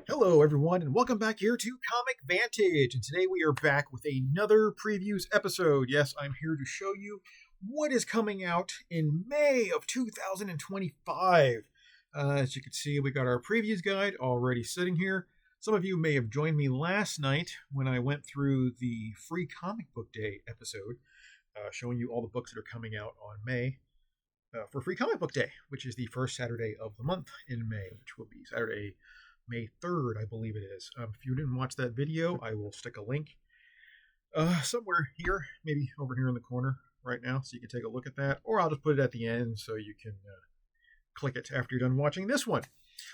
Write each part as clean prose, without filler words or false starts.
Hello, everyone, and welcome back here to Comic Vantage. And today we are back with another previews episode. Yes, I'm here to show you what is coming out in May of 2025. As you can see, we got our previews guide already sitting here. Some of you may have joined me last night when I went through the free comic book day episode, showing you all the books that are coming out on May. For Free Comic Book Day, which is the first Saturday of the month in May, which will be Saturday, May 3rd, I believe it is. If you didn't watch that video, I will stick a link somewhere here, maybe over here in the corner right now, so you can take a look at that, or I'll just put it at the end so you can click it after you're done watching this one.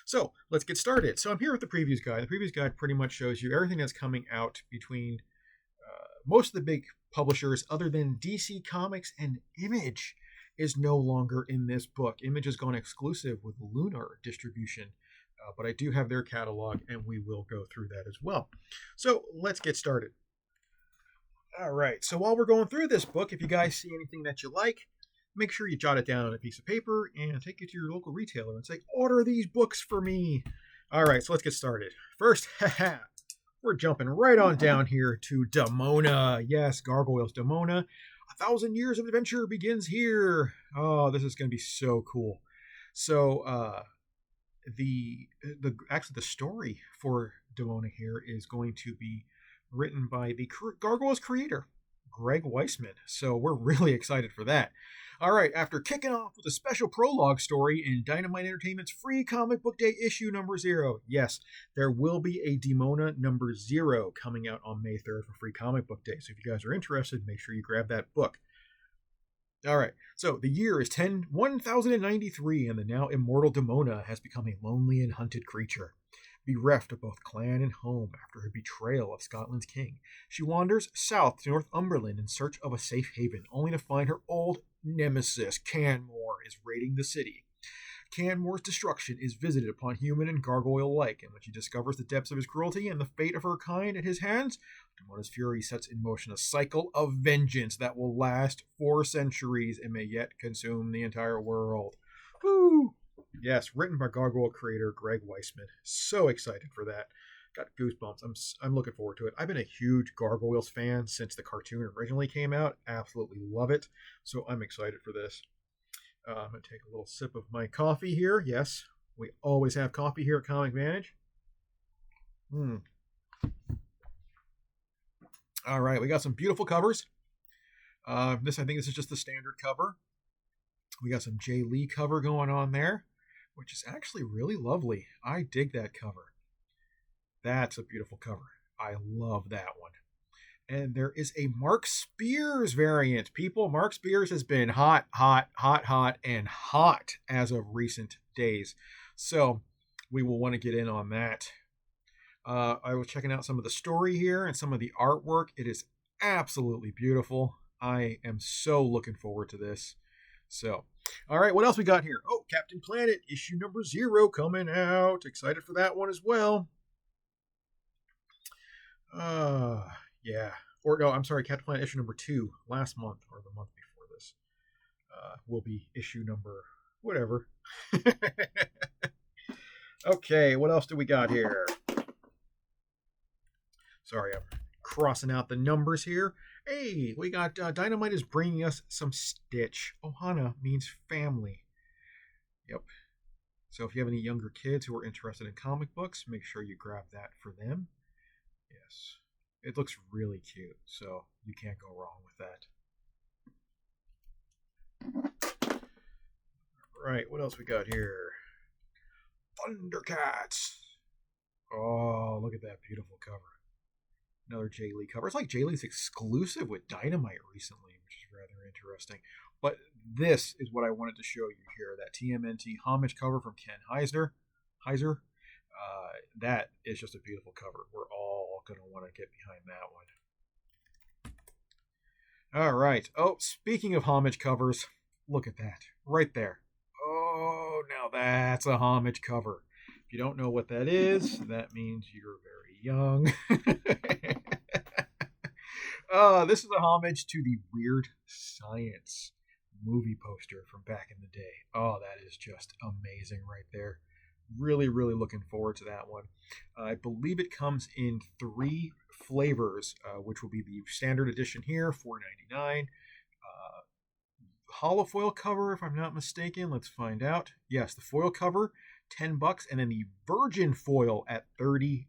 So let's get started. So I'm here with the previews guide. The previews guide pretty much shows you everything that's coming out between most of the big publishers other than DC Comics and Image is no longer in this book. Image has gone exclusive with Lunar distribution, but I do have their catalog, and we will go through that as well. So let's get started. All right, so while we're going through this book, if you guys see anything that you like, make sure you jot it down on a piece of paper and take it to your local retailer and say, order these books for me. All right, so let's get started. First, we're jumping right on down here to Demona. Yes, Gargoyles Demona. 1,000 years of adventure begins here. Oh, this is going to be so cool. So, the story for Demona here is going to be written by the Gargoyles creator, Greg Weisman. So we're really excited for that. All right, after kicking off with a special prologue story in Dynamite Entertainment's Free Comic Book Day issue number 0. Yes, there will be a Demona number 0 coming out on May 3rd for Free Comic Book Day. So if you guys are interested, make sure you grab that book. All right, so the year is 1093, and the now immortal Demona has become a lonely and hunted creature. Bereft of both clan and home after her betrayal of Scotland's king, she wanders south to Northumberland in search of a safe haven, only to find her old nemesis, Canmore, is raiding the city. Canmore's destruction is visited upon human and gargoyle alike, and when she discovers the depths of his cruelty and the fate of her kind at his hands, Demona's fury sets in motion a cycle of vengeance that will last 4 centuries and may yet consume the entire world. Woo! Yes, written by Gargoyle creator Greg Weisman. So excited for that. Got goosebumps. I'm looking forward to it. I've been a huge Gargoyles fan since the cartoon originally came out. Absolutely love it. So I'm excited for this. I'm going to take a little sip of my coffee here. Yes, we always have coffee here at Comic Vantage. All right, we got some beautiful covers. I think this is just the standard cover. We got some Jay Lee cover going on there, which is actually really lovely. I dig that cover. That's a beautiful cover. I love that one. And there is a Mark Spears variant. People, Mark Spears has been hot and hot as of recent days. So we will want to get in on that. I was checking out some of the story here and some of the artwork. It is absolutely beautiful. I am so looking forward to this. So, all right, what else we got here? Oh, Captain Planet, issue number 0 coming out. Excited for that one as well. Yeah. Or no, I'm sorry, Captain Planet issue number 2 last month or the month before this will be issue number whatever. Okay, what else do we got here? Sorry, I'm crossing out the numbers here. Hey, we got Dynamite is bringing us some Stitch. Ohana means family. Yep. So if you have any younger kids who are interested in comic books, make sure you grab that for them. Yes. It looks really cute, so you can't go wrong with that. All right, what else we got here? Thundercats. Oh, look at that beautiful cover. Another Jay Lee cover. It's like Jay Lee's exclusive with Dynamite recently, which is rather interesting. But this is what I wanted to show you here. That TMNT homage cover from Ken Heiser. That is just a beautiful cover. We're all going to want to get behind that one. All right. Oh, speaking of homage covers, look at that. Right there. Oh, now that's a homage cover. If you don't know what that is, that means you're very young. This is a homage to the Weird Science movie poster from back in the day. Oh, that is just amazing right there. Really, really looking forward to that one. I believe it comes in 3 flavors, which will be the standard edition here, $4.99. Holofoil cover, if I'm not mistaken. Let's find out. Yes, the foil cover, $10, and then the virgin foil at $30.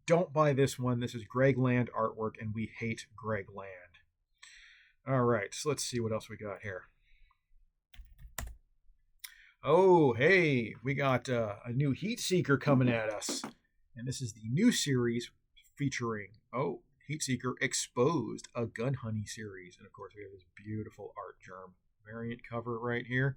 Don't buy this one. This is Greg Land artwork, and we hate Greg Land. All right, so let's see what else we got here. Oh, hey, we got a new Heat Seeker coming at us. And this is the new series featuring, Heat Seeker Exposed, a gun hunting series. And of course, we have this beautiful art germ variant cover right here.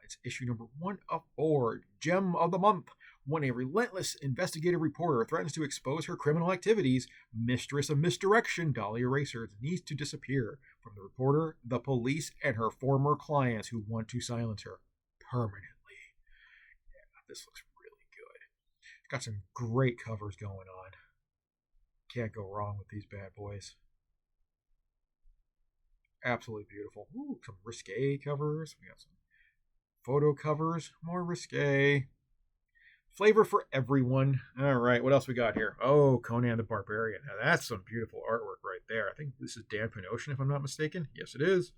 It's issue number 1 of 4, Gem of the Month. When a relentless investigative reporter threatens to expose her criminal activities, Mistress of Misdirection, Dahlia Racers, needs to disappear from the reporter, the police, and her former clients who want to silence her permanently. Yeah, this looks really good. It's got some great covers going on. Can't go wrong with these bad boys. Absolutely beautiful. Ooh, some risque covers. We got some photo covers. More risque. Flavor for everyone. All right, what else we got here? Oh, Conan the Barbarian. Now that's some beautiful artwork right there. I think this is Dan Pinochet, if I'm not mistaken. Yes, it is.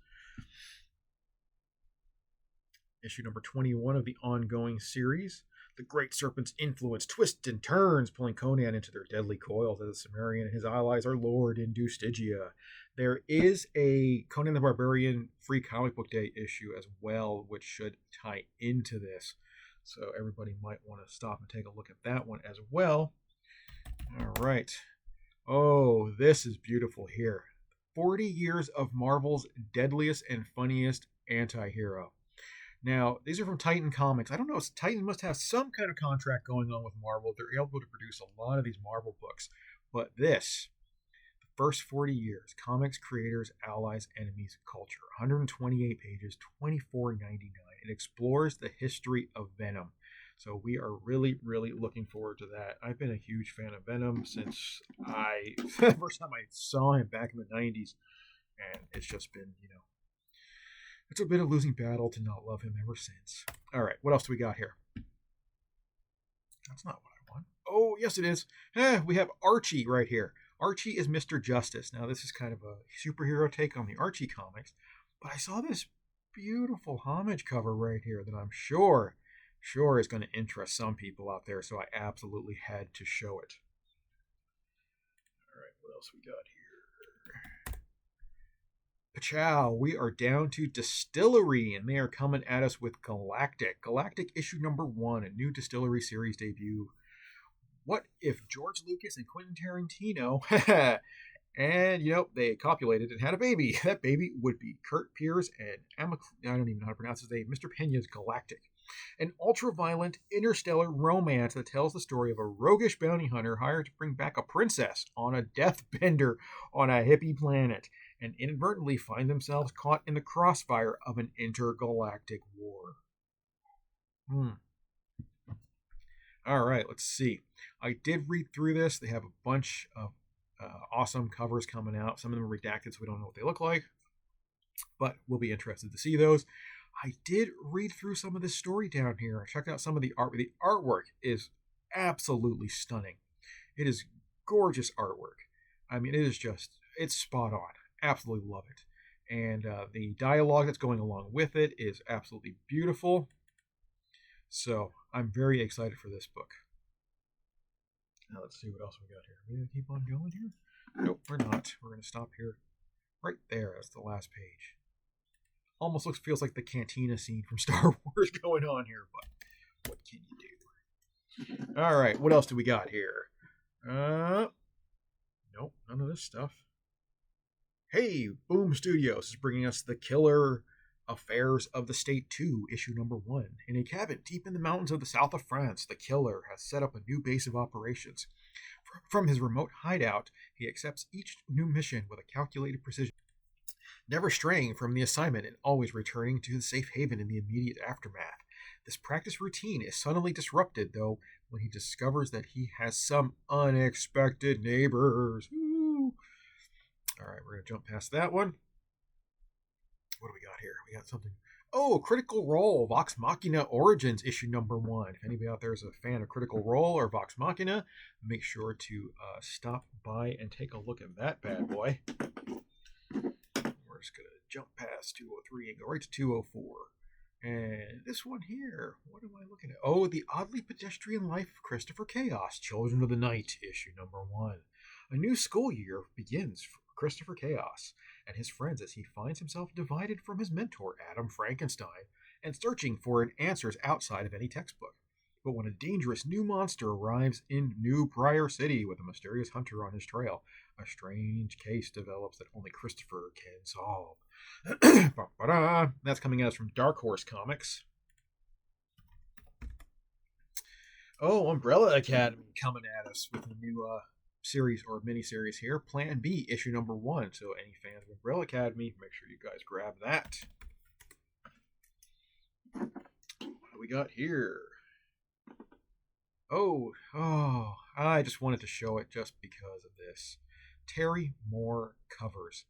Issue number 21 of the ongoing series. The Great Serpent's influence twists and turns, pulling Conan into their deadly coils as the Cimmerian and his allies are lured into Stygia. There is a Conan the Barbarian free comic book day issue as well, which should tie into this. So everybody might want to stop and take a look at that one as well. All right. Oh, this is beautiful here. 40 years of Marvel's deadliest and funniest anti-hero. Now, these are from Titan Comics. I don't know, Titan must have some kind of contract going on with Marvel. They're able to produce a lot of these Marvel books. But this, the first 40 years, comics, creators, allies, enemies, culture. 128 pages, $24.99. It explores the history of Venom. So we are really, really looking forward to that. I've been a huge fan of Venom since the first time I saw him back in the 90s. And it's just been, it's been a losing battle to not love him ever since. All right, what else do we got here? That's not what I want. Oh, yes, it is. We have Archie right here. Archie is Mr. Justice. Now, this is kind of a superhero take on the Archie comics, but I saw this beautiful homage cover right here that I'm sure is going to interest some people out there, so I absolutely had to show it. All right, what else we got here? Pachow, we are down to Distillery, and they are coming at us with Galactic. Galactic issue number 1, a new Distillery series debut. What if George Lucas and Quentin Tarantino, and, they copulated and had a baby? That baby would be Kurt Pierce and I don't even know how to pronounce his name, Mr. Pena's Galactic. An ultra-violent interstellar romance that tells the story of a roguish bounty hunter hired to bring back a princess on a death bender on a hippie planet, and inadvertently find themselves caught in the crossfire of an intergalactic war. All right, let's see. I did read through this. They have a bunch of awesome covers coming out. Some of them are redacted, so we don't know what they look like, but we'll be interested to see those. I did read through some of this story down here. I checked out some of the art. The artwork is absolutely stunning. It is gorgeous artwork. I mean, it's spot on. Absolutely love it. And the dialogue that's going along with it is absolutely beautiful. So I'm very excited for this book. Now let's see what else we got here. Are we going to keep on going here? Nope, we're not. We're going to stop here. Right there. That's the last page. Almost feels like the cantina scene from Star Wars going on here, but what can you do? All right, what else do we got here? Nope, none of this stuff. Hey, Boom Studios is bringing us The Killer Affairs of the State 2, issue number 1. In a cabin deep in the mountains of the south of France, the killer has set up a new base of operations. From his remote hideout, he accepts each new mission with a calculated precision, never straying from the assignment and always returning to the safe haven in the immediate aftermath. This practice routine is suddenly disrupted, though, when he discovers that he has some unexpected neighbors. Woo. All right, we're going to jump past that one. What do we got here? We got something. Oh, Critical Role, Vox Machina Origins, issue number 1. If anybody out there is a fan of Critical Role or Vox Machina, make sure to stop by and take a look at that bad boy. We're just going to jump past 203 and go right to 204. And this one here, what am I looking at? Oh, The Oddly Pedestrian Life of Christopher Chaos, Children of the Night, issue number 1. A new school year begins for Christopher Chaos and his friends as he finds himself divided from his mentor, Adam Frankenstein, and searching for answers outside of any textbook. But when a dangerous new monster arrives in New Briar City with a mysterious hunter on his trail, a strange case develops that only Christopher can solve. That's coming at us from Dark Horse Comics. Oh, Umbrella Academy coming at us with a new series or mini-series here. Plan B, issue number 1. So any fans of Umbrella Academy, make sure you guys grab that. What do we got here? Oh, I just wanted to show it just because of this. Terry Moore covers.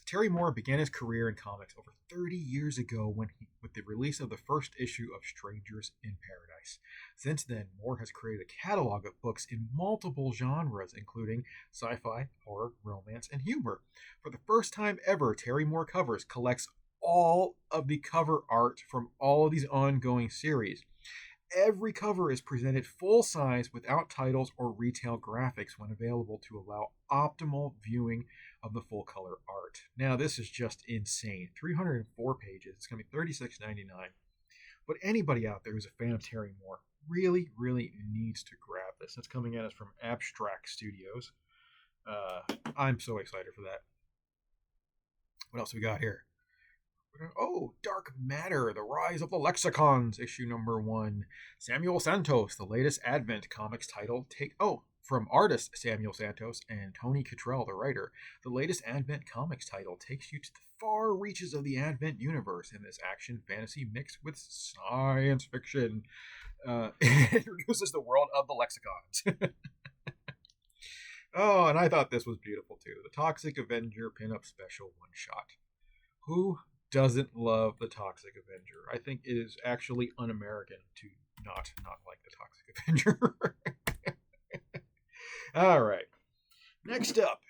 Terry Moore began his career in comics over 30 years ago with the release of the first issue of Strangers in Paradise. Since then, Moore has created a catalog of books in multiple genres, including sci-fi, horror, romance, and humor. For the first time ever, Terry Moore Covers collects all of the cover art from all of these ongoing series. Every cover is presented full size without titles or retail graphics when available to allow optimal viewing of the full color art. Now, this is just insane. 304 pages. It's going to be $36.99. But anybody out there who's a fan of Terry Moore really, really needs to grab this. That's coming at us from Abstract Studios. I'm so excited for that. What else we got here? Oh, Dark Matter, The Rise of the Lexicons, issue number 1. Samuel Santos, the latest Advent comics title, from artist Samuel Santos and Tony Cottrell, the writer. The latest Advent comics title takes you to the far reaches of the Advent universe in this action fantasy mixed with science fiction. It introduces the world of the Lexicons. Oh, and I thought this was beautiful too. The Toxic Avenger pinup special one-shot. Who doesn't love the Toxic Avenger? I think it is actually un-American to not like the Toxic Avenger. All right. Next up,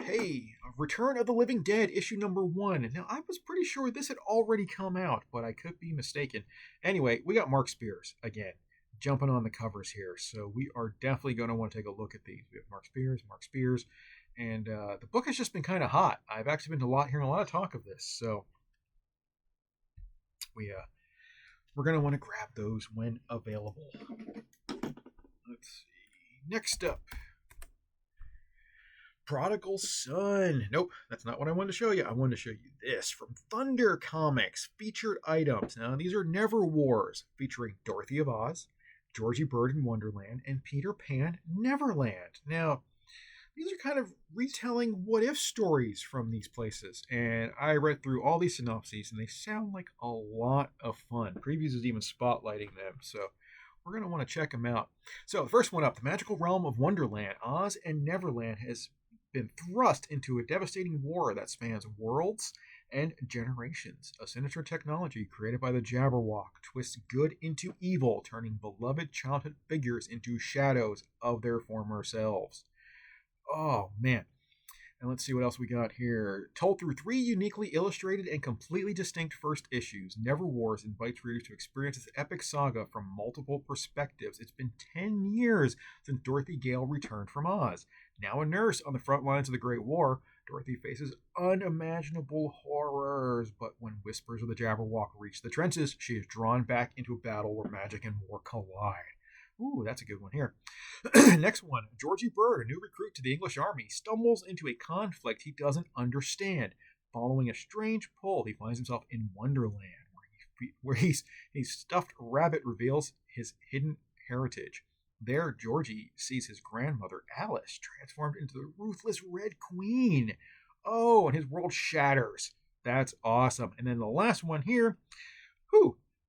Return of the Living Dead, issue number 1. Now, I was pretty sure this had already come out, but I could be mistaken. Anyway, we got Mark Spears again, jumping on the covers here. So we are definitely going to want to take a look at these. We have Mark Spears, and the book has just been kind of hot. I've actually been hearing a lot of talk of this, so we're going to want to grab those when available. Let's see. Next up, Prodigal Son. Nope, that's not what I wanted to show you. I wanted to show you this from Thunder Comics, featured items. Now, these are Never Wars, featuring Dorothy of Oz, Georgie Bird in Wonderland, and Peter Pan Neverland. Now, these are kind of retelling what-if stories from these places, and I read through all these synopses, and they sound like a lot of fun. Previews is even spotlighting them, so we're going to want to check them out. So, the first one up, the magical realm of Wonderland, Oz and Neverland has been thrust into a devastating war that spans worlds and generations. A sinister technology created by the Jabberwock twists good into evil, turning beloved childhood figures into shadows of their former selves. Oh, man. And let's see what else we got here. Told through 3 uniquely illustrated and completely distinct first issues, Never Wars invites readers to experience this epic saga from multiple perspectives. It's been 10 years since Dorothy Gale returned from Oz. Now a nurse on the front lines of the Great War, Dorothy faces unimaginable horrors, but when whispers of the Jabberwock reach the trenches, she is drawn back into a battle where magic and war collide. Ooh, that's a good one here. Next one, Georgie Bird, a new recruit to the English army, stumbles into a conflict he doesn't understand. Following a strange pull, he finds himself in Wonderland, where a stuffed rabbit reveals his hidden heritage. There, Georgie sees his grandmother, Alice, transformed into the ruthless Red Queen. Oh, and his world shatters. That's awesome. And then the last one here,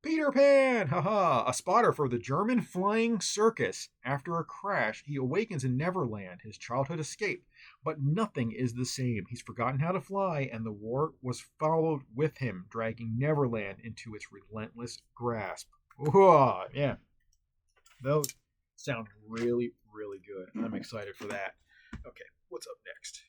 Peter Pan! Haha! A spotter for the German flying circus. After a crash, he awakens in Neverland, his childhood escape. But nothing is the same. He's forgotten how to fly, and the war was followed with him, dragging Neverland into its relentless grasp. Whoa, yeah. Those sound really, really good. I'm excited for that. Okay, what's up next?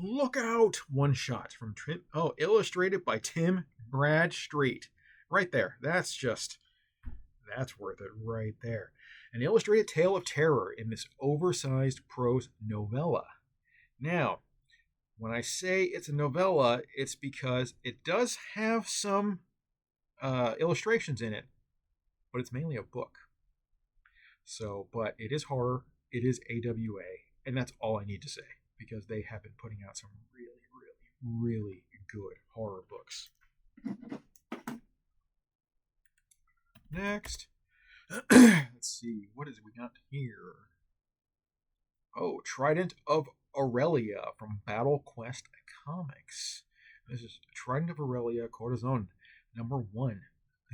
Look out! One shot from Tim. Oh, illustrated by Tim Bradstreet. Right there. That's worth it right there. An illustrated tale of terror in this oversized prose novella. Now, when I say it's a novella, it's because it does have some illustrations in it, but it's mainly a book. So, but it is horror, it is AWA, and that's all I need to say, because they have been putting out some really, really, really good horror books. Next. Let's see, what is it we got here? Oh, Trident of Aurelia from Battle Quest Comics. This is Trident of Aurelia, Corazon, #1.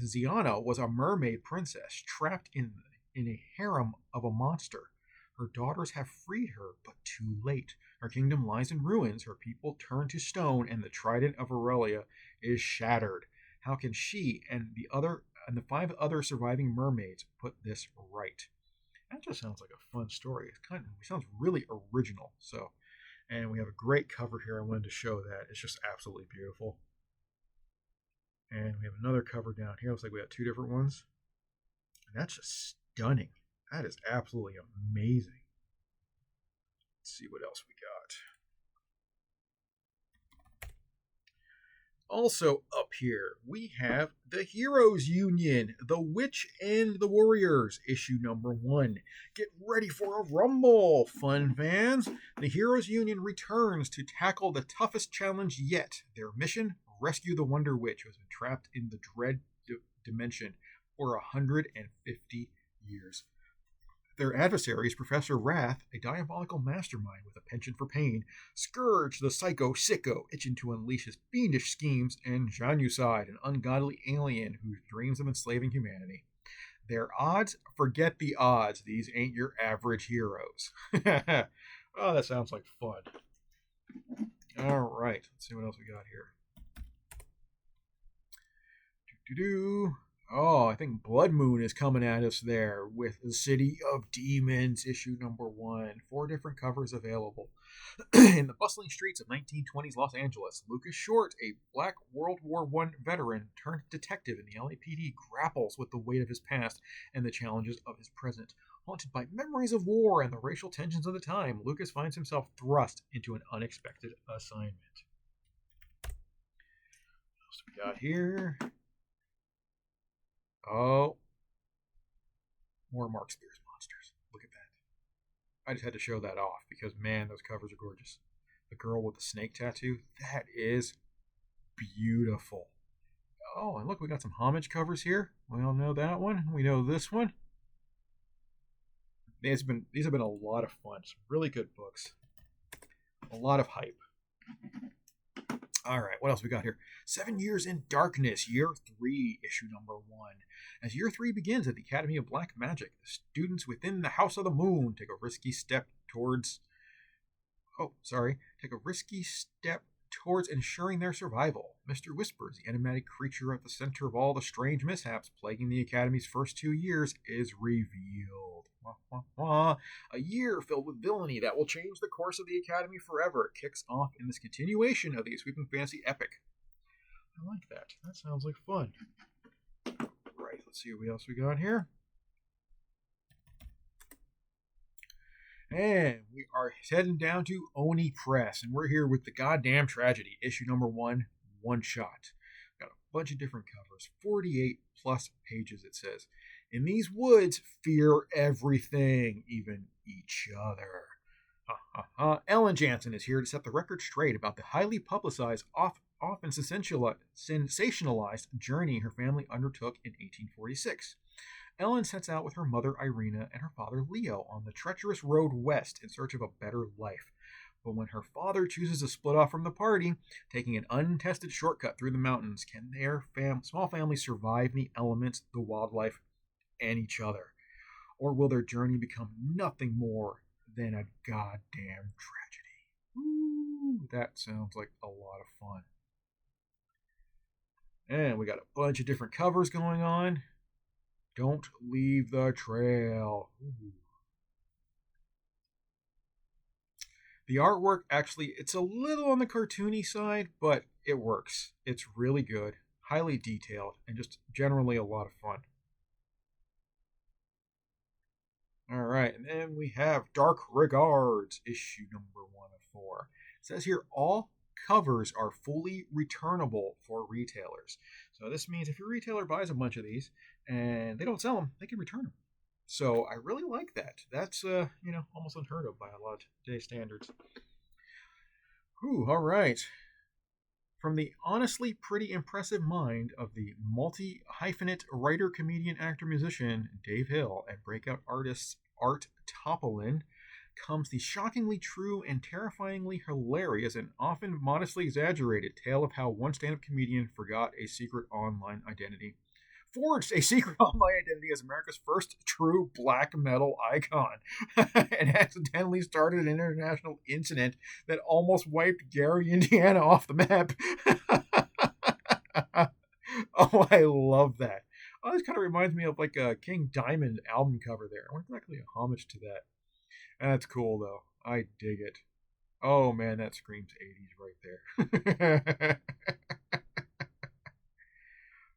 Ziana was a mermaid princess trapped in a harem of a monster. Her daughters have freed her, but too late. Her kingdom lies in ruins, her people turn to stone, and the Trident of Aurelia is shattered. How can she and the 5 other surviving mermaids put this right? That just sounds like a fun story. It sounds really original. So, and we have a great cover here. I wanted to show that. It's just absolutely beautiful. And we have another cover down here. Looks like we have 2 different ones. And that's just stunning. That is absolutely amazing. Let's see what else we got. Also up here, we have The Heroes Union, The Witch and the Warriors, issue #1. Get ready for a rumble, fun fans. The Heroes Union returns to tackle the toughest challenge yet. Their mission, rescue the Wonder Witch, who has been trapped in the Dread Dimension for 150 years. Their adversary is Professor Wrath, a diabolical mastermind with a penchant for pain, Scourge, the psycho-sicko, itching to unleash his fiendish schemes, and Januside, an ungodly alien who dreams of enslaving humanity. Their odds? Forget the odds. These ain't your average heroes. Oh, that sounds like fun. All right, let's see what else we got here. Oh, I think Blood Moon is coming at us there with The City of Demons, issue #1. 4 different covers available. In the bustling streets of 1920s Los Angeles, Lucas Short, a black World War I veteran turned detective in the LAPD, grapples with the weight of his past and the challenges of his present. Haunted by memories of war and the racial tensions of the time, Lucas finds himself thrust into an unexpected assignment. What else do we got here? Oh, more Mark Spears monsters. Look at that. I just had to show that off because, man, those covers are gorgeous. The girl with the snake tattoo, that is beautiful. Oh, and look, we got some homage covers here. We all know that one. We know this one. These have been a lot of fun. Some really good books. A lot of hype. All right, what else we got here? 7 Years in Darkness, Year 3, issue #1. As Year 3 begins at the Academy of Black Magic, the students within the House of the Moon take a risky step towards ensuring their survival. Mr. Whispers, the enigmatic creature at the center of all the strange mishaps plaguing the Academy's first 2 years, is revealed. A year filled with villainy that will change the course of the Academy forever kicks off in this continuation of the sweeping fantasy epic. I like that. That sounds like fun. Right, let's see what else we got here. And we are heading down to Oni Press, and we're here with The Goddamn Tragedy, issue #1, one shot. Got a bunch of different covers, 48 plus pages, it says. In these woods, fear everything, even each other. Ellen Jansen is here to set the record straight about the highly publicized, often sensationalized journey her family undertook in 1846. Ellen sets out with her mother Irina and her father Leo on the treacherous road west in search of a better life. But when her father chooses to split off from the party, taking an untested shortcut through the mountains, can their small family survive the elements, the wildlife, and each other? Or will their journey become nothing more than a goddamn tragedy? Ooh, that sounds like a lot of fun. And we got a bunch of different covers going on. Don't leave the trail. Ooh. The artwork, actually, it's a little on the cartoony side, but it works. It's really good, highly detailed, and just generally a lot of fun. All right, and then we have Dark Regards, issue number 1 of 4. It says here all covers are fully returnable for retailers. So this means if your retailer buys a bunch of these and they don't sell them, they can return them. So I really like that. That's almost unheard of by a lot of today's standards. Whew, all right. From the honestly pretty impressive mind of the multi-hyphenate writer, comedian, actor, musician Dave Hill and breakout artist Art Topolin comes the shockingly true and terrifyingly hilarious and often modestly exaggerated tale of how one stand-up comedian forged a secret online identity as America's first true black metal icon and accidentally started an international incident that almost wiped Gary, Indiana off the map. Oh, I love that. Oh, this kind of reminds me of like a King Diamond album cover there. I wonder if it's actually a homage to that. That's cool, though. I dig it. Oh, man, that screams 80s right there.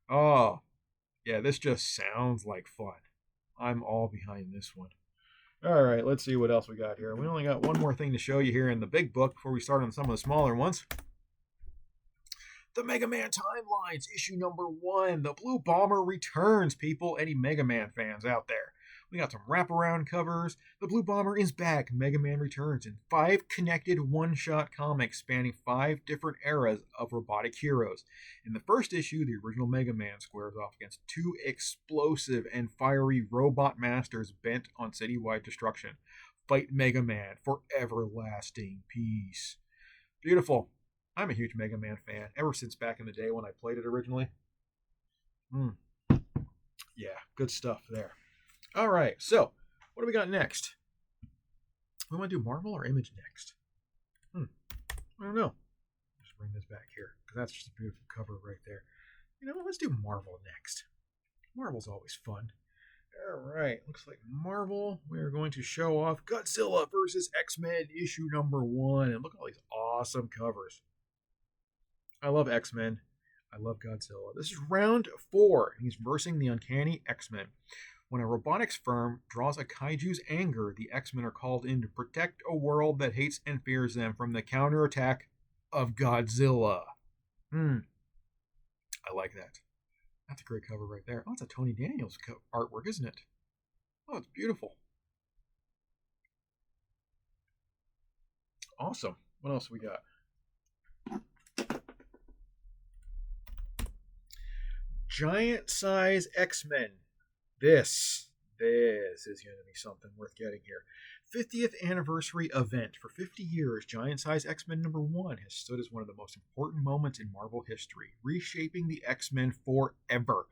Oh, yeah, this just sounds like fun. I'm all behind this one. All right, let's see what else we got here. We only got one more thing to show you here in the big book before we start on some of the smaller ones. The Mega Man Timelines, issue number 1. The Blue Bomber returns, people. Any Mega Man fans out there? We got some wraparound covers. The Blue Bomber is back. Mega Man returns in 5 connected one-shot comics spanning 5 different eras of robotic heroes. In the first issue, the original Mega Man squares off against 2 explosive and fiery robot masters bent on citywide destruction. Fight Mega Man for everlasting peace. Beautiful. I'm a huge Mega Man fan ever since back in the day when I played it originally. Yeah, good stuff there. All right, so what do we got next? We want to do Marvel or Image next? I don't know. Just bring this back here because that's just a beautiful cover right there. Let's do Marvel next. Marvel's always fun. All right, looks like Marvel. We are going to show off Godzilla versus X-Men issue number 1, and look at all these awesome covers. I love X-Men. I love Godzilla. This is round 4. He's versing the uncanny X-Men. When a robotics firm draws a kaiju's anger, the X-Men are called in to protect a world that hates and fears them from the counterattack of Godzilla. I like that. That's a great cover right there. Oh, it's a Tony Daniels artwork, isn't it? Oh, it's beautiful. Awesome. What else we got? Giant size X-Men. This is going to be something worth getting here. 50th anniversary event. For 50 years, Giant Size X-Men number 1 has stood as one of the most important moments in Marvel history, reshaping the X-Men forever.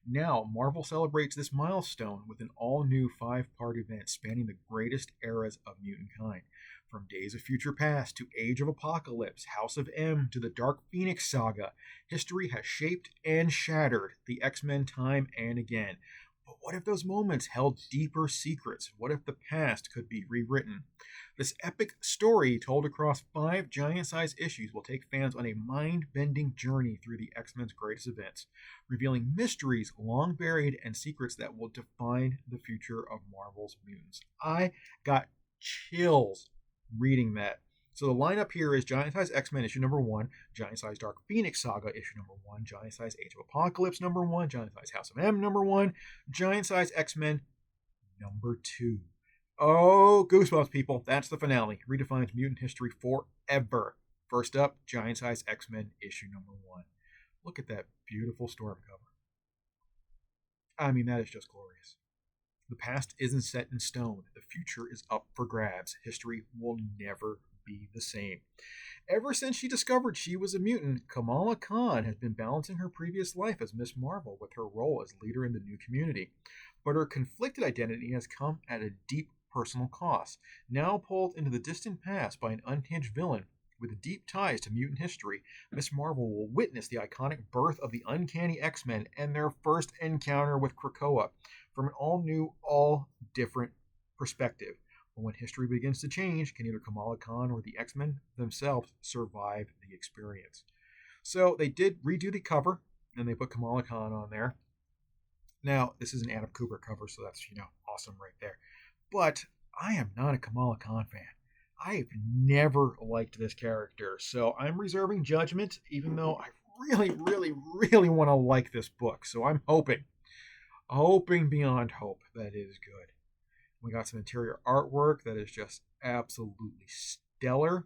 Now, Marvel celebrates this milestone with an all-new 5-part event spanning the greatest eras of mutant kind. From Days of Future Past to Age of Apocalypse, House of M to the Dark Phoenix saga, history has shaped and shattered the X-Men time and again. But what if those moments held deeper secrets? What if the past could be rewritten? This epic story, told across 5 giant-sized issues, will take fans on a mind-bending journey through the X-Men's greatest events, revealing mysteries long buried and secrets that will define the future of Marvel's mutants. I got chills reading that. So the lineup here is Giant Size X-Men issue number 1, Giant Size Dark Phoenix Saga issue number 1, Giant Size Age of Apocalypse number 1, Giant Size House of M number 1, Giant Size X-Men number 2. Oh, goosebumps, people. That's the finale. Redefines mutant history forever. First up, Giant Size X-Men issue number 1. Look at that beautiful storm cover. I mean, that is just glorious. The past isn't set in stone. The future is up for grabs. History will never be the same. Ever since she discovered she was a mutant, Kamala Khan has been balancing her previous life as Miss Marvel with her role as leader in the new community. But her conflicted identity has come at a deep personal cost. Now pulled into the distant past by an unhinged villain with deep ties to mutant history, Miss Marvel will witness the iconic birth of the Uncanny X-Men and their first encounter with Krakoa from an all-new, all-different perspective. But when history begins to change, can either Kamala Khan or the X-Men themselves survive the experience? So they did redo the cover, and they put Kamala Khan on there. Now, this is an Adam Cooper cover, so that's, awesome right there. But I am not a Kamala Khan fan. I've never liked this character, so I'm reserving judgment, even though I really, really, really want to like this book. So I'm hoping beyond hope that it is good. We got some interior artwork that is just absolutely stellar.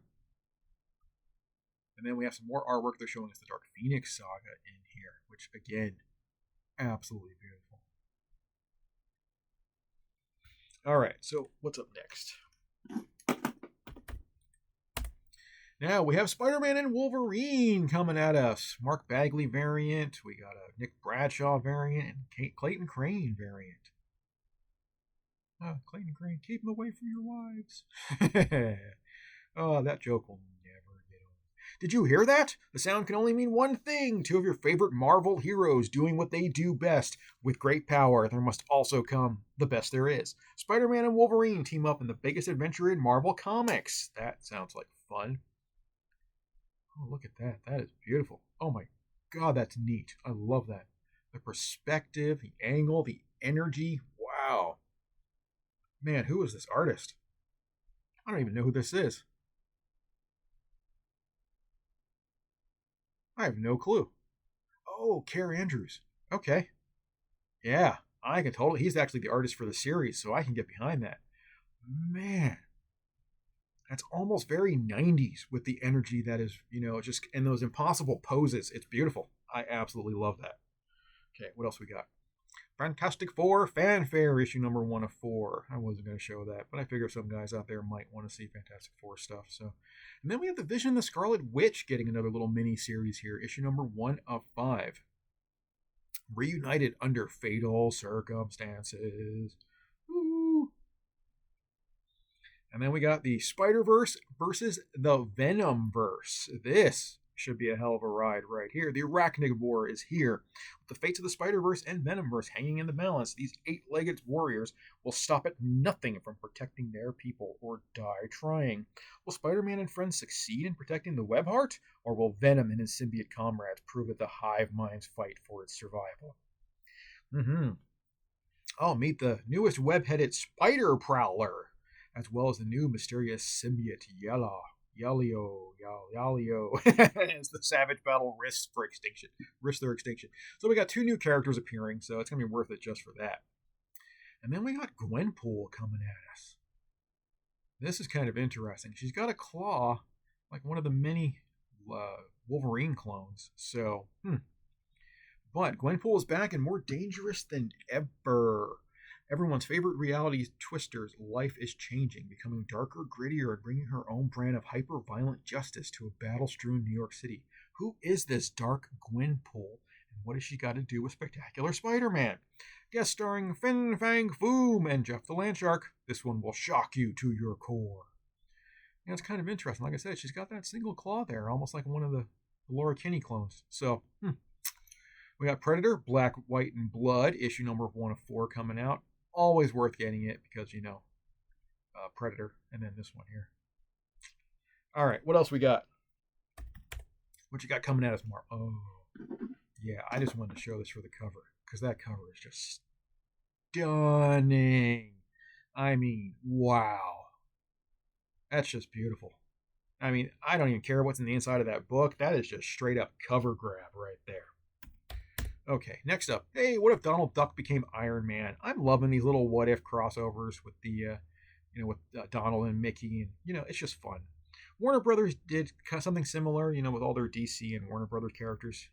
And then we have some more artwork. They're showing us the Dark Phoenix saga in here, which, again, absolutely beautiful. All right, so what's up next? Now we have Spider-Man and Wolverine coming at us. Mark Bagley variant. We got a Nick Bradshaw variant and Clayton Crane variant. Clayton Crane, keep him away from your wives. Oh, that joke will never get old. Did you hear that? The sound can only mean one thing. Two of your favorite Marvel heroes doing what they do best. With great power, there must also come the best there is. Spider-Man and Wolverine team up in the biggest adventure in Marvel Comics. That sounds like fun. Oh, look at that. That is beautiful. Oh my God, that's neat. I love that. The perspective, the angle, the energy. Wow. Man, who is this artist? I don't even know who this is. I have no clue. Oh, Care Andrews. Okay. Yeah, I can totally. He's actually the artist for the series, so I can get behind that. Man. That's almost very 90s with the energy that is, just in those impossible poses. It's beautiful. I absolutely love that. Okay, what else we got? Fantastic Four Fanfare, issue number 1 of 4. I wasn't going to show that, but I figure some guys out there might want to see Fantastic Four stuff. So, and then we have the Vision the Scarlet Witch getting another little mini series here, issue number 1 of 5. Reunited under fatal circumstances. Woo! And then we got the Spider-Verse versus the Venom-verse. This should be a hell of a ride right here. The Arachnid War is here. With the fates of the Spider-Verse and Venom-verse hanging in the balance, these 8-legged warriors will stop at nothing from protecting their people or die trying. Will Spider-Man and friends succeed in protecting the Webheart, or will Venom and his symbiote comrades prove that the hive minds fight for its survival? I'll meet the newest web-headed Spider Prowler, as well as the new mysterious symbiote Yalio, as the Savage Battle risks their extinction. So we got 2 new characters appearing, so it's going to be worth it just for that. And then we got Gwenpool coming at us. This is kind of interesting. She's got a claw, like one of the many Wolverine clones. So, But Gwenpool is back and more dangerous than ever. Everyone's favorite reality twister's life is changing, becoming darker, grittier, and bringing her own brand of hyper-violent justice to a battle-strewn New York City. Who is this dark Gwenpool, and what has she got to do with Spectacular Spider-Man? Guest starring Fin Fang Foom and Jeff the Landshark. This one will shock you to your core. It's kind of interesting. Like I said, she's got that single claw there, almost like one of the Laura Kinney clones. So, we got Predator, Black, White, and Blood, issue number 1 of 4 coming out. Always worth getting it because, Predator, and then this one here. All right, what else we got? What you got coming at us, Mark? Oh, yeah, I just wanted to show this for the cover because that cover is just stunning. I mean, wow. That's just beautiful. I mean, I don't even care what's in the inside of that book. That is just straight up cover grab right there. Okay, next up. Hey, what if Donald Duck became Iron Man? I'm loving these little what if crossovers with the, with Donald and Mickey, and it's just fun. Warner Brothers did something similar, with all their DC and Warner Brothers characters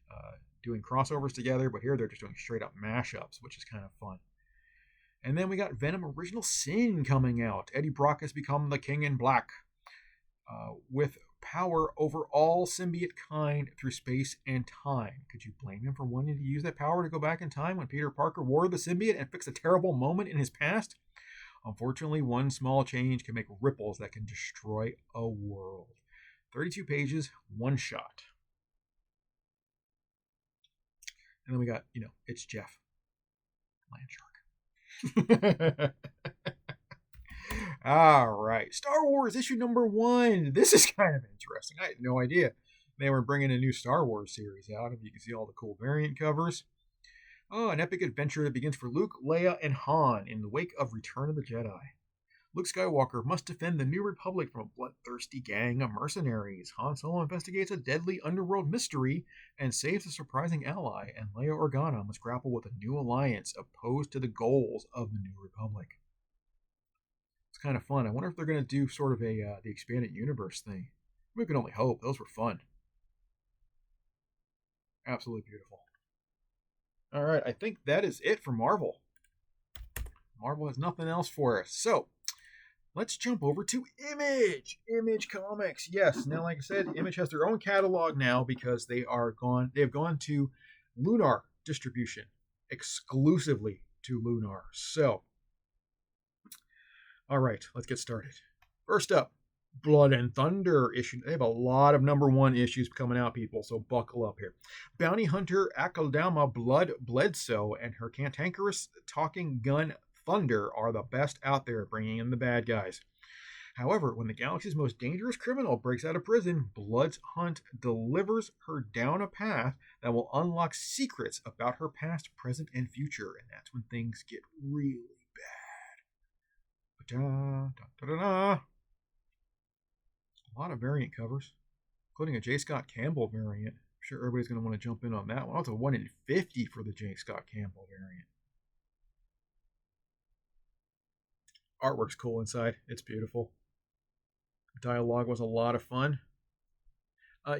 doing crossovers together, but here they're just doing straight up mashups, which is kind of fun. And then we got Venom Original Sin coming out. Eddie Brock has become the King in Black. with power over all symbiote kind through space and time. Could you blame him for wanting to use that power to go back in time when Peter Parker wore the symbiote and fix a terrible moment in his past? Unfortunately, one small change can make ripples that can destroy a world. 32 pages, one shot. And then we got, it's Jeff. Land Shark. All right. Star Wars issue number 1. This is kind of interesting. I had no idea they were bringing a new Star Wars series out. If you can see all the cool variant covers. Oh, an epic adventure that begins for Luke, Leia, and Han in the wake of Return of the Jedi. Luke Skywalker must defend the New Republic from a bloodthirsty gang of mercenaries. Han Solo investigates a deadly underworld mystery and saves a surprising ally, and Leia Organa must grapple with a new alliance opposed to the goals of the New Republic. It's kind of fun. I wonder if they're going to do sort of the expanded universe thing. We can only hope. Those were fun. Absolutely beautiful. All right, I think that is it for Marvel. Marvel has nothing else for us. So, let's jump over to Image. Image Comics. Yes, now like I said, Image has their own catalog now because they have gone to Lunar distribution, exclusively to Lunar. So, all right, let's get started. First up, Blood and Thunder issue. They have a lot of number 1 issues coming out, people, so buckle up here. Bounty Hunter Akaldama Blood Bledsoe and her cantankerous talking gun Thunder are the best out there, bringing in the bad guys. However, when the galaxy's most dangerous criminal breaks out of prison, Blood's Hunt delivers her down a path that will unlock secrets about her past, present, and future, and that's when things get really bad. A lot of variant covers, including a J. Scott Campbell variant. I'm sure everybody's going to want to jump in on that one. That's a 1 in 50 for the J. Scott Campbell variant. Artwork's cool inside. It's beautiful. Dialogue was a lot of fun.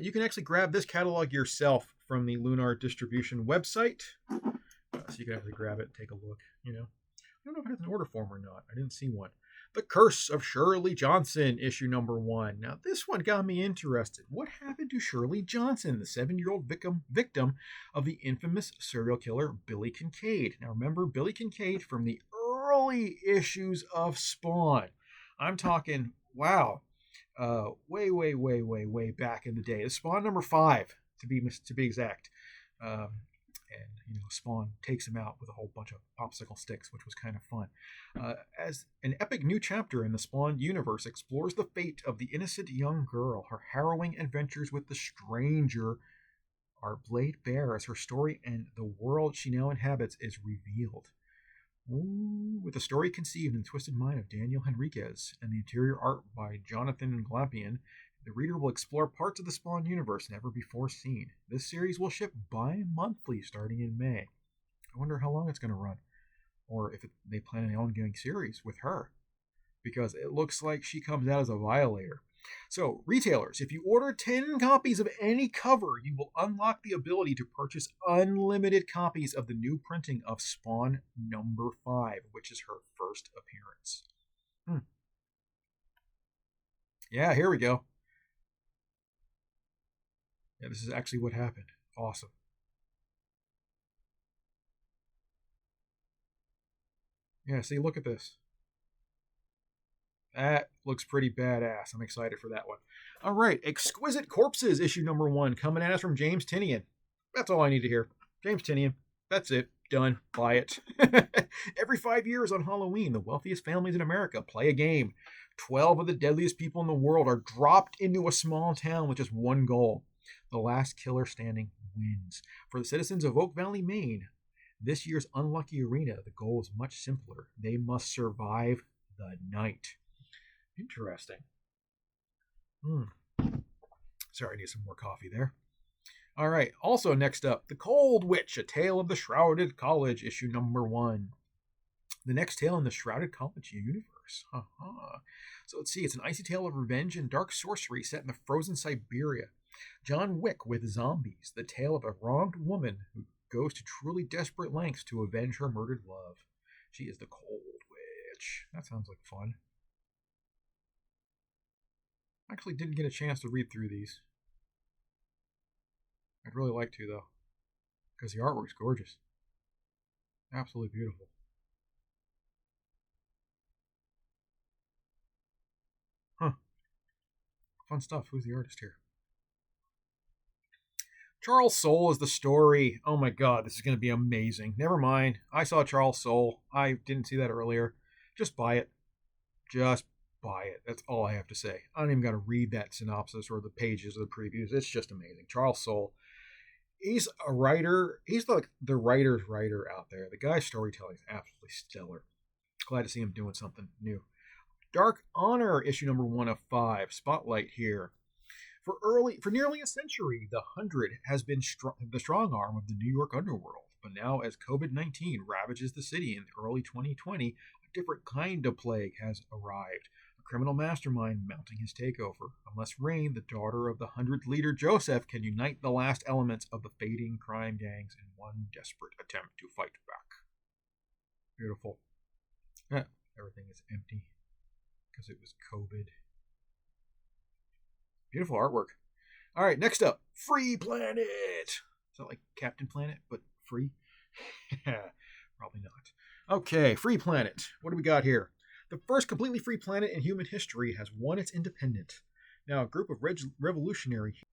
You can actually grab this catalog yourself from the Lunar distribution website. So you can actually grab it and take a look. I don't know if it has an order form or not. I didn't see one. The Curse of Shirley Johnson, issue number 1. Now, this one got me interested. What happened to Shirley Johnson, the 7-year-old victim of the infamous serial killer Billy Kincaid? Now, remember Billy Kincaid from the early issues of Spawn. I'm talking, wow, way back in the day. It's Spawn number 5, to be exact. And Spawn takes him out with a whole bunch of popsicle sticks, which was kind of fun. As an epic new chapter in the Spawn universe explores the fate of the innocent young girl, her harrowing adventures with the Stranger are laid bare as her story and the world she now inhabits is revealed. Ooh, with the story conceived in the twisted mind of Daniel Henriquez and the interior art by Jonathan Glapian, the reader will explore parts of the Spawn universe never before seen. This series will ship bi-monthly starting in May. I wonder how long it's going to run, or if they plan an ongoing series with her, because it looks like she comes out as a violator. So, retailers, if you order 10 copies of any cover, you will unlock the ability to purchase unlimited copies of the new printing of Spawn number 5, which is her first appearance. Yeah, here we go. Yeah, this is actually what happened. Awesome. Yeah, see, look at this. That looks pretty badass. I'm excited for that one. All right, Exquisite Corpses, issue number 1, coming at us from James Tynion. That's all I need to hear. James Tynion. That's it. Done. Buy it. Every 5 years on Halloween, the wealthiest families in America play a game. 12 of the deadliest people in the world are dropped into a small town with just one goal. The last killer standing wins. For the citizens of Oak Valley, Maine, this year's unlucky arena, the goal is much simpler. They must survive the night. Interesting. Sorry, I need some more coffee there. All right, also next up, The Cold Witch, A Tale of the Shrouded College, issue number 1. The next tale in the Shrouded College universe. So let's see, it's an icy tale of revenge and dark sorcery set in the frozen Siberia. John Wick with zombies, the tale of a wronged woman who goes to truly desperate lengths to avenge her murdered love. She is the Cold Witch. That sounds like fun. I actually didn't get a chance to read through these. I'd really like to, though, because the artwork's gorgeous. Absolutely beautiful. Huh. Fun stuff. Who's the artist here? Charles Soule is the story. Oh my god, this is going to be amazing. Never mind. I saw Charles Soule. I didn't see that earlier. Just buy it. Just buy it. That's all I have to say. I don't even got to read that synopsis or the pages of the previews. It's just amazing. Charles Soule. He's a writer. He's like the writer's writer out there. The guy's storytelling is absolutely stellar. Glad to see him doing something new. Dark Honor, issue number 1 of 5. Spotlight here. For nearly a century, the 100 has been the strong arm of the New York underworld. But now, as COVID-19 ravages the city in early 2020, a different kind of plague has arrived. A criminal mastermind mounting his takeover. Unless Rain, the daughter of the 100th leader Joseph, can unite the last elements of the fading crime gangs in one desperate attempt to fight back. Beautiful. Everything is empty because it was COVID. Beautiful artwork. All right, next up, Free Planet. Is that like Captain Planet, but free? Probably not. Okay, Free Planet. What do we got here? The first completely free planet in human history has won its independence. Now, a group of revolutionaries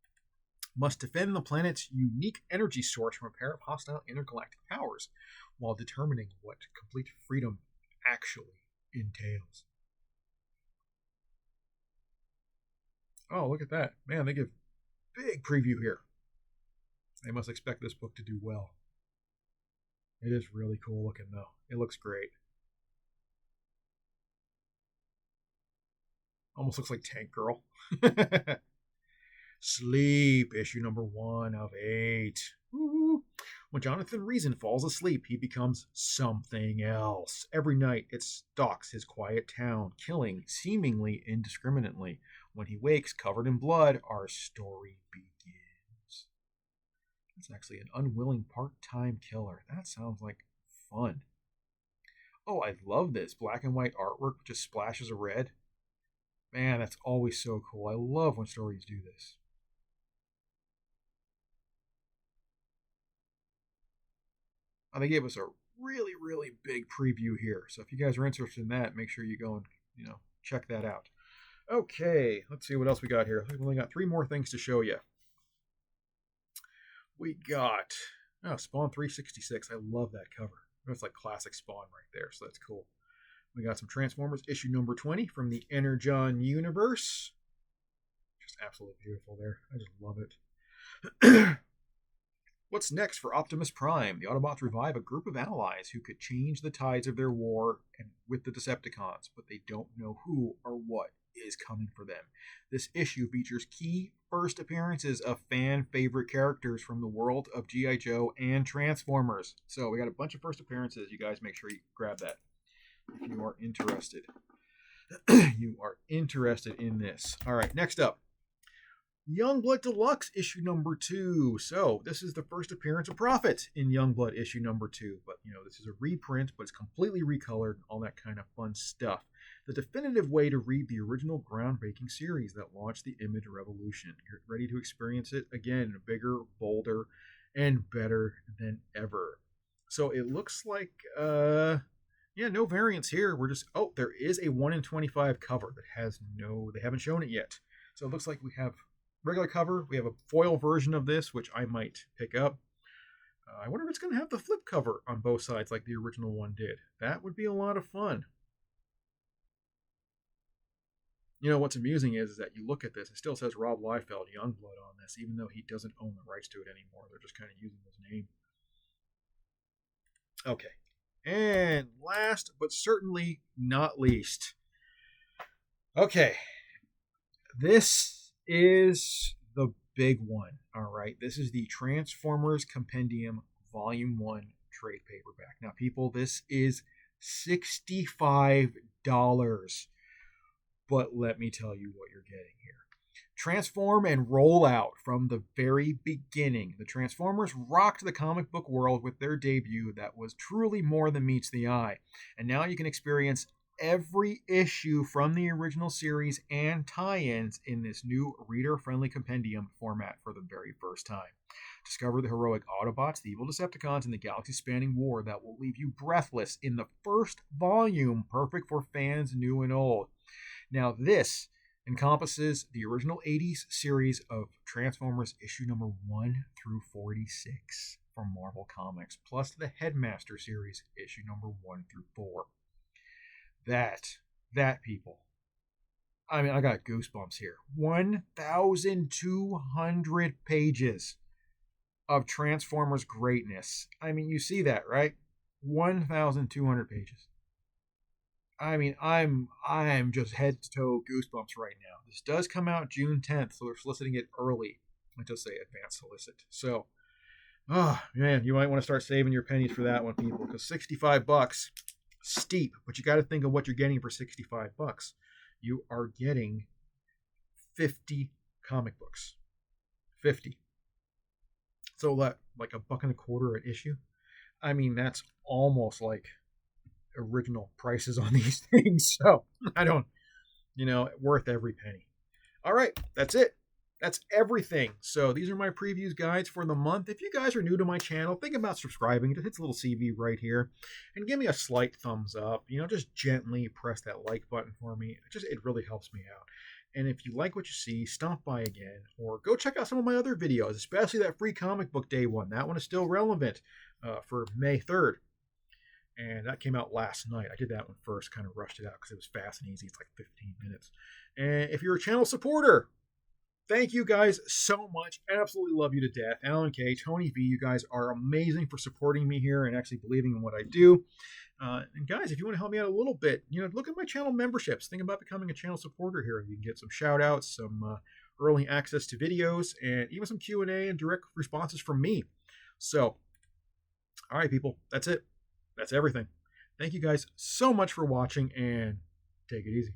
must defend the planet's unique energy source from a pair of hostile intergalactic powers while determining what complete freedom actually entails. Oh, look at that. Man, they give big preview here. They must expect this book to do well. It is really cool looking, though. It looks great. Almost looks like Tank Girl. Sleep, issue number 1 of 8. Woo-hoo. When Jonathan Reason falls asleep, he becomes something else. Every night, it stalks his quiet town, killing seemingly indiscriminately. When he wakes, covered in blood, our story begins. It's actually an unwilling part-time killer. That sounds like fun. Oh, I love this. Black and white artwork with just splashes of red. Man, that's always so cool. I love when stories do this. They gave us a really, really big preview here. So if you guys are interested in that, make sure you go and, check that out. Okay, let's see what else we got here. We've only got 3 more things to show you. We got Spawn 366. I love that cover. It's like classic Spawn right there, so that's cool. We got some Transformers issue number 20 from the Energon universe. Just absolutely beautiful there. I just love it. What's next for Optimus Prime? The Autobots revive a group of allies who could change the tides of their war with the Decepticons, but they don't know who or what is coming for them. This issue features key first appearances of fan favorite characters from the world of G.I. Joe and Transformers. So we got a bunch of first appearances. You guys make sure you grab that if you are interested. You are interested in this. All right, next up. Youngblood Deluxe issue number 2. So this is the first appearance of Prophet in Youngblood issue number 2. But this is a reprint, but it's completely recolored, all that kind of fun stuff. The definitive way to read the original groundbreaking series that launched the Image Revolution. You're ready to experience it again, bigger, bolder, and better than ever. So it looks like no variants here. There is a 1 in 25 cover that they haven't shown it yet. So it looks like we have regular cover. We have a foil version of this, which I might pick up. I wonder if it's going to have the flip cover on both sides like the original one did. That would be a lot of fun. What's amusing is that you look at this, it still says Rob Liefeld Youngblood on this, even though he doesn't own the rights to it anymore. They're just kind of using his name. Okay. And last, but certainly not least. Okay. This is the big one, all right? This is the Transformers Compendium Volume 1 trade paperback. Now, people, this is $65. But let me tell you what you're getting here. Transform and roll out from the very beginning. The Transformers rocked the comic book world with their debut that was truly more than meets the eye. And now you can experience every issue from the original series and tie-ins in this new reader-friendly compendium format for the very first time. Discover the heroic Autobots, the evil Decepticons, and the galaxy-spanning war that will leave you breathless in the first volume, perfect for fans new and old. Now, this encompasses the original 80s series of Transformers issue number 1 through 46 from Marvel Comics, plus the Headmaster series issue number 1 through 4. That people. I mean, I got goosebumps here. 1,200 pages of Transformers greatness. I mean, you see that, right? 1,200 pages. I mean, I'm just head to toe goosebumps right now. This does come out June 10th, so we're soliciting it early. I just say advance solicit. So, oh man, you might want to start saving your pennies for that one, people, because $65, steep. But you got to think of what you're getting for $65. You are getting 50 comic books. 50. So like $1.25 an issue. I mean, that's almost like original prices on these things. So I don't, worth every penny. All right, that's it. That's everything. So these are my previews guides for the month. If you guys are new to my channel, think about subscribing. Just hit the little CV right here and give me a slight thumbs up. Just gently press that like button for me. It really helps me out. And if you like what you see, stop by again or go check out some of my other videos, especially that free comic book day one. That one is still relevant for May 3rd. And that came out last night. I did that one first, kind of rushed it out because it was fast and easy. It's like 15 minutes. And if you're a channel supporter, thank you guys so much. Absolutely love you to death. Alan K, Tony V, you guys are amazing for supporting me here and actually believing in what I do. And guys, if you want to help me out a little bit, look at my channel memberships. Think about becoming a channel supporter here. You can get some shout outs, some early access to videos, and even some Q&A and direct responses from me. So, all right, people, that's it. That's everything. Thank you guys so much for watching, and take it easy.